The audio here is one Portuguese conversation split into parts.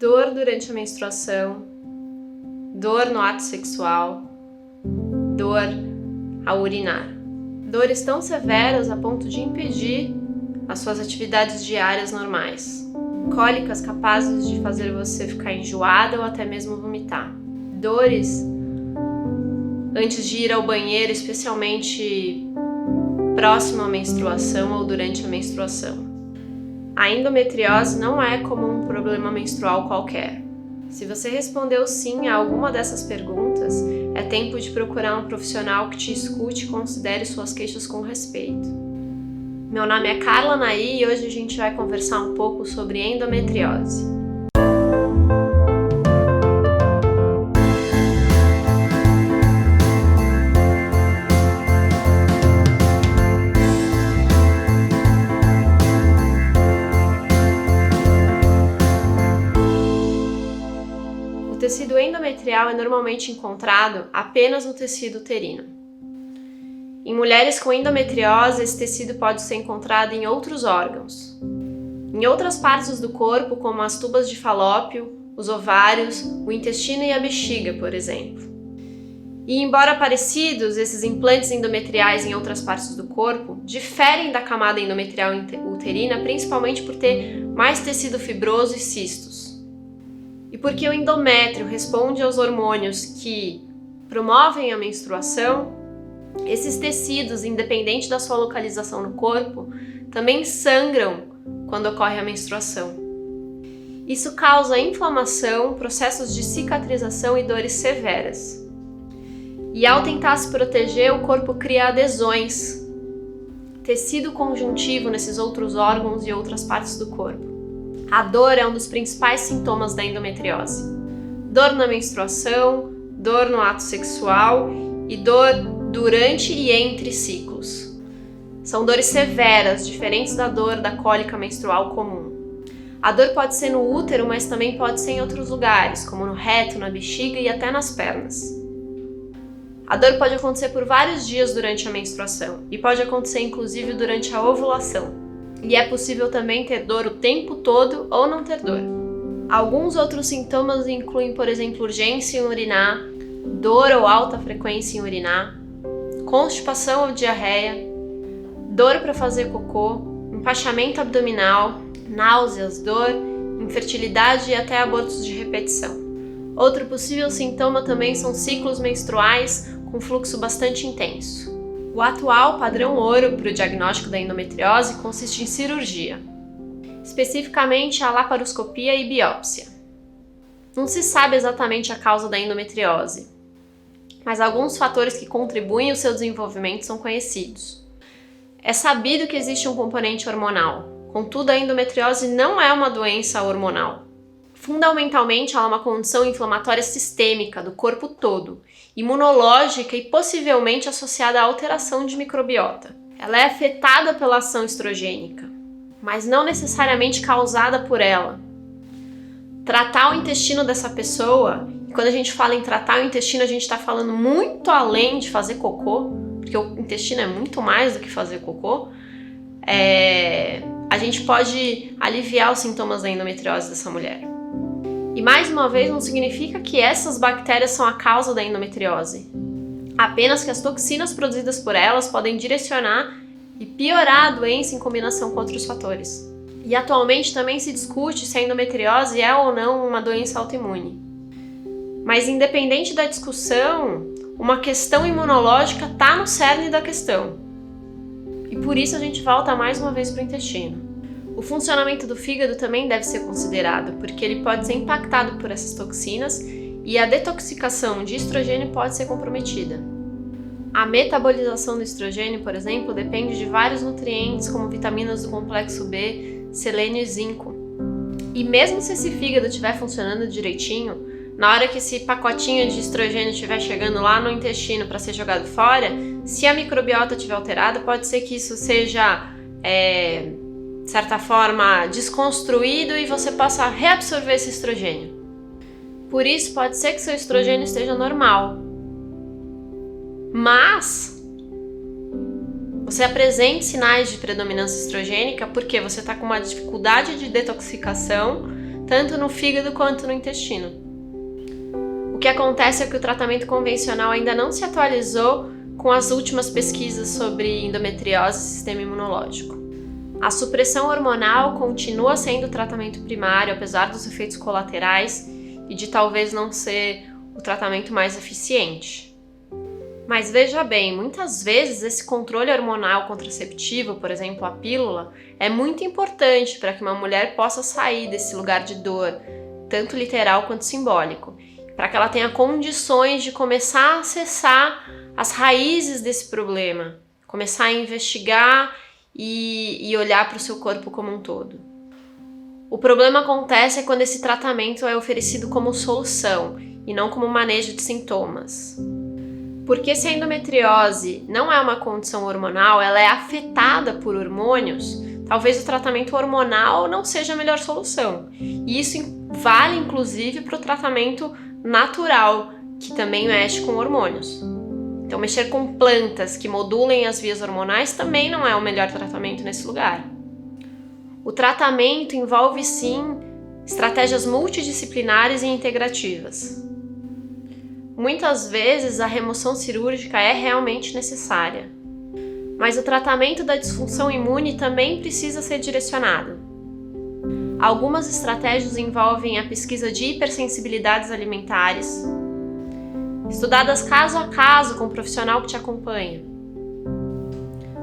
dor durante a menstruação, dor no ato sexual, dor ao urinar. Dores tão severas a ponto de impedir as suas atividades diárias normais. Cólicas capazes de fazer você ficar enjoada ou até mesmo vomitar. Dores antes de ir ao banheiro, especialmente próximo à menstruação ou durante a menstruação. A endometriose não é como um problema menstrual qualquer. Se você respondeu sim a alguma dessas perguntas, é tempo de procurar um profissional que te escute e considere suas queixas com respeito. Meu nome é Carla Naí e hoje a gente vai conversar um pouco sobre endometriose. O tecido endometrial é normalmente encontrado apenas no tecido uterino. Em mulheres com endometriose, esse tecido pode ser encontrado em outros órgãos. Em outras partes do corpo, como as tubas de Falópio, os ovários, o intestino e a bexiga, por exemplo. E embora parecidos, esses implantes endometriais em outras partes do corpo diferem da camada endometrial uterina, principalmente por ter mais tecido fibroso e cistos. E porque o endométrio responde aos hormônios que promovem a menstruação, esses tecidos, independente da sua localização no corpo, também sangram quando ocorre a menstruação. Isso causa inflamação, processos de cicatrização e dores severas. E ao tentar se proteger, o corpo cria adesões, tecido conjuntivo nesses outros órgãos e outras partes do corpo. A dor é um dos principais sintomas da endometriose. Dor na menstruação, dor no ato sexual e dor durante e entre ciclos. São dores severas, diferentes da dor da cólica menstrual comum. A dor pode ser no útero, mas também pode ser em outros lugares, como no reto, na bexiga e até nas pernas. A dor pode acontecer por vários dias durante a menstruação e pode acontecer inclusive durante a ovulação. E é possível também ter dor o tempo todo ou não ter dor. Alguns outros sintomas incluem, por exemplo, urgência em urinar, dor ou alta frequência em urinar, constipação ou diarreia, dor para fazer cocô, empachamento abdominal, náuseas, dor, infertilidade e até abortos de repetição. Outro possível sintoma também são ciclos menstruais com fluxo bastante intenso. O atual padrão ouro para o diagnóstico da endometriose consiste em cirurgia, especificamente a laparoscopia e biópsia. Não se sabe exatamente a causa da endometriose, mas alguns fatores que contribuem ao seu desenvolvimento são conhecidos. É sabido que existe um componente hormonal, contudo a endometriose não é uma doença hormonal. Fundamentalmente, ela é uma condição inflamatória sistêmica do corpo todo, imunológica e possivelmente associada à alteração de microbiota. Ela é afetada pela ação estrogênica, mas não necessariamente causada por ela. Tratar o intestino dessa pessoa, e quando a gente fala em tratar o intestino, a gente está falando muito além de fazer cocô, porque o intestino é muito mais do que fazer cocô, a gente pode aliviar os sintomas da endometriose dessa mulher. E mais uma vez, não significa que essas bactérias são a causa da endometriose. Apenas que as toxinas produzidas por elas podem direcionar e piorar a doença em combinação com outros fatores. E atualmente também se discute se a endometriose é ou não uma doença autoimune. Mas independente da discussão, uma questão imunológica está no cerne da questão. E por isso a gente volta mais uma vez para o intestino. O funcionamento do fígado também deve ser considerado, porque ele pode ser impactado por essas toxinas e a detoxicação de estrogênio pode ser comprometida. A metabolização do estrogênio, por exemplo, depende de vários nutrientes, como vitaminas do complexo B, selênio e zinco. E mesmo se esse fígado estiver funcionando direitinho, na hora que esse pacotinho de estrogênio estiver chegando lá no intestino para ser jogado fora, se a microbiota estiver alterada, pode ser que isso seja de certa forma, desconstruído e você possa reabsorver esse estrogênio. Por isso, pode ser que seu estrogênio esteja normal. Mas você apresente sinais de predominância estrogênica porque você está com uma dificuldade de detoxificação tanto no fígado quanto no intestino. O que acontece é que o tratamento convencional ainda não se atualizou com as últimas pesquisas sobre endometriose e sistema imunológico. A supressão hormonal continua sendo o tratamento primário, apesar dos efeitos colaterais e de talvez não ser o tratamento mais eficiente. Mas veja bem, muitas vezes esse controle hormonal contraceptivo, por exemplo, a pílula, é muito importante para que uma mulher possa sair desse lugar de dor, tanto literal quanto simbólico, para que ela tenha condições de começar a acessar as raízes desse problema, começar a investigar e olhar para o seu corpo como um todo. O problema acontece quando esse tratamento é oferecido como solução e não como manejo de sintomas. Porque se a endometriose não é uma condição hormonal, ela é afetada por hormônios, talvez o tratamento hormonal não seja a melhor solução. E isso vale inclusive para o tratamento natural, que também mexe com hormônios. Então mexer com plantas que modulem as vias hormonais também não é o melhor tratamento nesse lugar. O tratamento envolve sim estratégias multidisciplinares e integrativas. Muitas vezes a remoção cirúrgica é realmente necessária, mas o tratamento da disfunção imune também precisa ser direcionado. Algumas estratégias envolvem a pesquisa de hipersensibilidades alimentares, estudadas caso a caso com o profissional que te acompanha.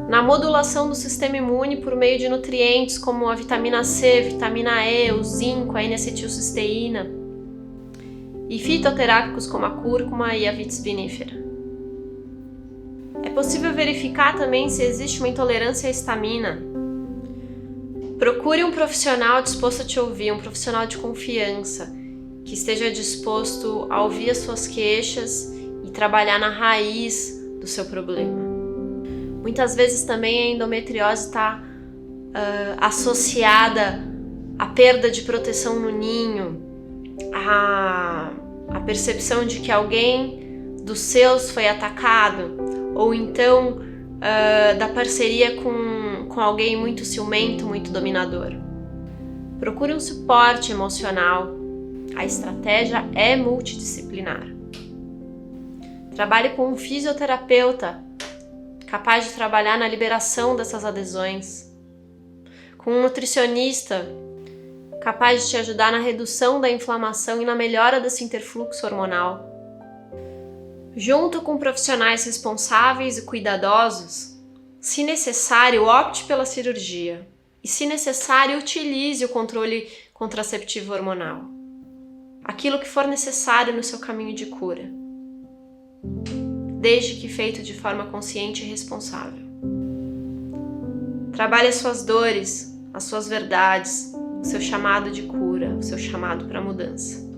Na modulação do sistema imune por meio de nutrientes como a vitamina C, vitamina E, o zinco, a N-acetilcisteína, e fitoterápicos como a cúrcuma e a vitis vinifera. É possível verificar também se existe uma intolerância à histamina. Procure um profissional disposto a te ouvir, um profissional de confiança, que esteja disposto a ouvir as suas queixas e trabalhar na raiz do seu problema. Muitas vezes também a endometriose está associada à perda de proteção no ninho, a percepção de que alguém dos seus foi atacado, ou então da parceria com alguém muito ciumento, muito dominador. Procure um suporte emocional. A estratégia é multidisciplinar. Trabalhe com um fisioterapeuta capaz de trabalhar na liberação dessas adesões, com um nutricionista capaz de te ajudar na redução da inflamação e na melhora desse interfluxo hormonal. Junto com profissionais responsáveis e cuidadosos, se necessário, opte pela cirurgia e, se necessário, utilize o controle contraceptivo hormonal. Aquilo que for necessário no seu caminho de cura, desde que feito de forma consciente e responsável. Trabalhe as suas dores, as suas verdades, o seu chamado de cura, o seu chamado para mudança.